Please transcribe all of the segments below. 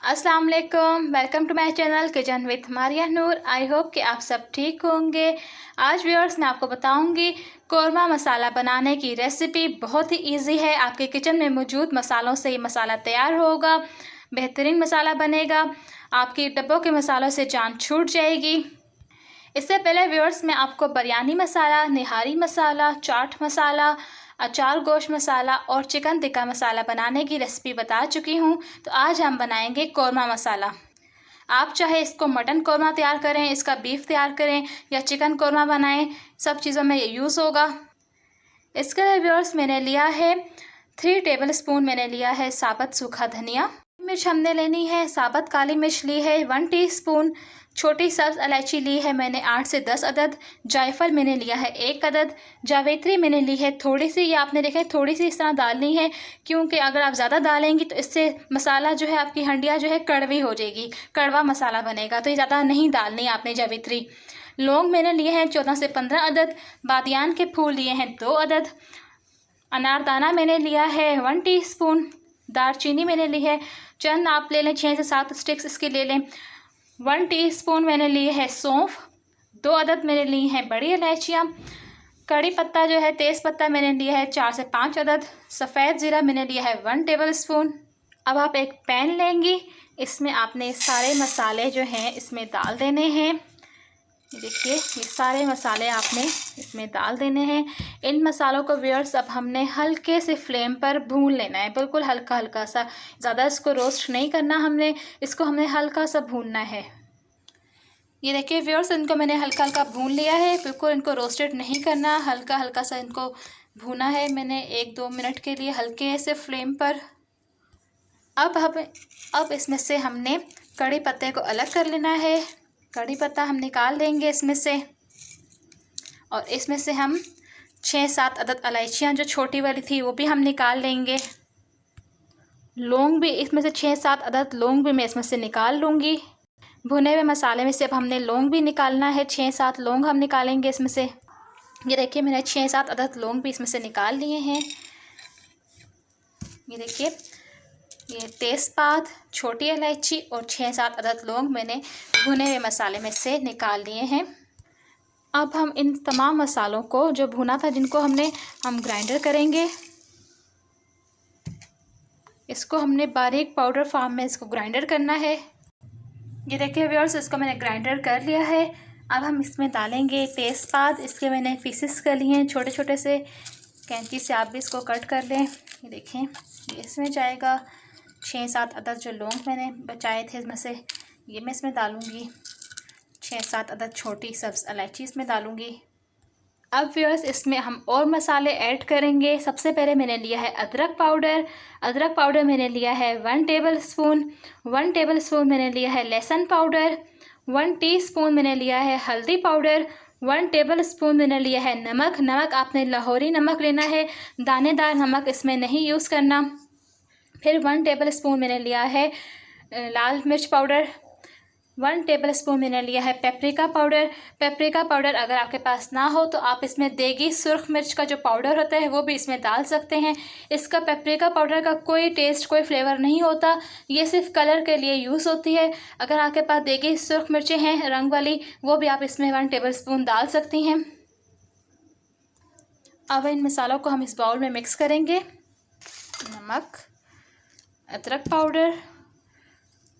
अस्सलाम वालेकुम, welcome to my channel kitchen with Maria Noor. I hope कि आप सब ठीक होंगे। आज व्यूअर्स मैं आपको बताऊंगी कौरमा मसाला बनाने की रेसिपी। बहुत ही इजी है, आपके किचन में मौजूद मसालों से ये मसाला तैयार होगा। बेहतरीन मसाला बनेगा, आपकी डब्बों के मसालों से जान छूट जाएगी। इससे पहले व्यूअर्स मैं आपको बिरयानी मसाला, निहारी मसाला, चाट मसाला, अचार गोश्त मसाला और चिकन टिक्का मसाला बनाने की रेसिपी बता चुकी हूँ। तो आज हम बनाएंगे कौरमा मसाला। आप चाहे इसको मटन कौरमा तैयार करें, इसका बीफ तैयार करें या चिकन कौरमा बनाएं, सब चीज़ों में ये यूज़ होगा। इसके लिए व्यूअर्स मैंने लिया है 3 टेबल स्पून मैंने लिया है साबुत सूखा धनिया। मिर्च हमने लेनी है, साबुत काली मिर्च ली है 1 टीस्पून, छोटी सब्ज़ इलायची ली है मैंने 8 से 10 अदद, जायफल मैंने लिया है 1 अदद, जावित्री मैंने ली है थोड़ी सी। ये आपने देखा है थोड़ी सी इस तरह डालनी है, क्योंकि अगर आप ज़्यादा डालेंगी तो इससे मसाला जो है आपकी हंडिया जो है कड़वी हो जाएगी, कड़वा मसाला बनेगा। तो ये ज़्यादा नहीं डालनी आपने जावित्री। लौंग मैंने लिए हैं 14 से 15 अदद, बादियान के फूल लिए हैं 2 अदद, अनारदाना मैंने लिया है 1 टीस्पून, दालचीनी मैंने ली है चंद, आप ले लें 6 से 7 स्टिक्स इसके ले लें। 1 टीस्पून मैंने लिए है सौंफ, 2 अदद मैंने ली हैं बड़ी इलायचियाँ, कड़ी पत्ता जो है तेज़ पत्ता मैंने लिया है 4 से 5 अदद, सफ़ेद ज़ीरा मैंने लिया है 1 टेबल स्पून। अब आप एक पैन लेंगी, इसमें आपने सारे मसाले जो हैं इसमें डाल देने हैं। देखिए ये सारे मसाले आपने इसमें डाल देने हैं। इन मसालों को व्यूअर्स अब हमने हल्के से फ्लेम पर भून लेना है, बिल्कुल हल्का हल्का सा, ज़्यादा इसको रोस्ट नहीं करना हमने, इसको हमने हल्का सा भूनना है। ये देखिए व्यूअर्स इनको मैंने हल्का हल्का भून लिया है, बिल्कुल इनको रोस्टेड नहीं करना, हल्का हल्का सा इनको भूना है मैंने 1-2 मिनट के लिए हल्के से फ्लेम पर। अब इसमें से हमने कड़ी पत्ते को अलग कर लेना है। कड़ी पत्ता हम निकाल देंगे इसमें से, और इसमें से हम 6-7 अदद इलायचियाँ जो छोटी वाली थी वो भी हम निकाल लेंगे। लौंग भी इसमें से 6-7 अदद लौंग भी मैं इसमें से निकाल लूँगी। भुने हुए मसाले में से अब हमने लौंग भी निकालना है, 6-7 लौंग हम निकालेंगे इसमें से। ये देखिए मैंने 6-7 अदद लौंग भी इसमें से निकाल लिए हैं। ये देखिए ये तेज़पात, छोटी इलायची और 6-7 अदद लौंग मैंने भुने हुए मसाले में से निकाल लिए हैं। अब हम इन तमाम मसालों को जो भुना था जिनको हम ग्राइंडर करेंगे। इसको हमने बारीक पाउडर फॉर्म में इसको ग्राइंडर करना है। ये देखिए व्यूअर्स इसको मैंने ग्राइंडर कर लिया है। अब हम इसमें डालेंगे तेज़पात, इसके मैंने पीसेस कर लिए हैं छोटे छोटे से, कैंची से आप भी इसको कट कर लें। ये देखें ये इसमें जाएगा। 6-7 अदद जो लौंग मैंने बचाए थे इसमें से ये मैं इसमें डालूँगी। 6-7 अदद छोटी सब्ज़ इलायची इसमें डालूँगी। अब व्यूअर्स इसमें हम और मसाले ऐड करेंगे। सबसे पहले मैंने लिया है अदरक पाउडर। अदरक पाउडर मैंने लिया है 1 टेबल स्पून। 1 टेबल स्पून मैंने लिया है लहसुन पाउडर। 1 टीस्पून मैंने लिया है हल्दी पाउडर। 1 टेबल स्पून मैंने लिया है नमक। नमक आपने लाहौरी नमक लेना है, दानेदार नमक इसमें नहीं यूज़ करना। फिर 1 टेबल स्पून मैंने लिया है लाल मिर्च पाउडर। 1 टेबल स्पून मैंने लिया है पेपरिका पाउडर। पेपरिका पाउडर अगर आपके पास ना हो तो आप इसमें देगी सुर्ख मिर्च का जो पाउडर होता है वो भी इसमें डाल सकते हैं। इसका पेपरिका पाउडर का कोई टेस्ट, कोई फ्लेवर नहीं होता, ये सिर्फ कलर के लिए यूज़ होती है। अगर आपके पास देगी सुर्ख मिर्चें हैं रंग वाली, वो भी आप इसमें 1 टेबल स्पून डाल सकती हैं। अब इन मसालों को हम इस बाउल में मिक्स करेंगे। नमक, अदरक पाउडर,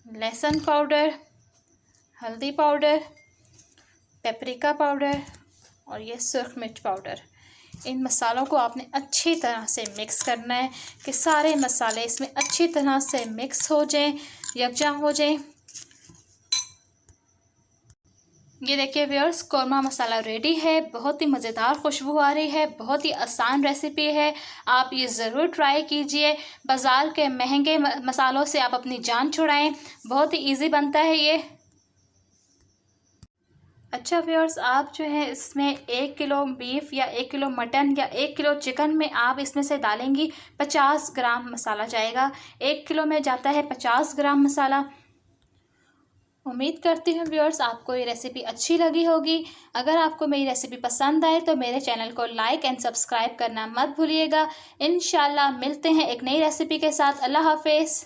लहसुन पाउडर, हल्दी पाउडर, पेपरिका पाउडर और ये सुर्ख मिर्च पाउडर। इन मसालों को आपने अच्छी तरह से मिक्स करना है कि सारे मसाले इसमें अच्छी तरह से मिक्स हो जाएं, यकजा हो जाएं। ये देखिए व्यूअर्स कौरमा मसाला रेडी है। बहुत ही मज़ेदार खुशबू आ रही है, बहुत ही आसान रेसिपी है, आप ये ज़रूर ट्राई कीजिए। बाज़ार के महंगे मसालों से आप अपनी जान छुड़ाएं, बहुत ही इजी बनता है ये। अच्छा व्यूअर्स आप जो है इसमें 1 किलो बीफ या 1 किलो मटन या 1 किलो चिकन में आप इसमें से डालेंगी 50 ग्राम मसाला जाएगा। 1 किलो में जाता है 50 ग्राम मसाला। उम्मीद करती हूँ व्यूअर्स आपको ये रेसिपी अच्छी लगी होगी। अगर आपको मेरी रेसिपी पसंद आए तो मेरे चैनल को लाइक एंड सब्सक्राइब करना मत भूलिएगा। इंशाल्लाह मिलते हैं एक नई रेसिपी के साथ। अल्लाह हाफिज़।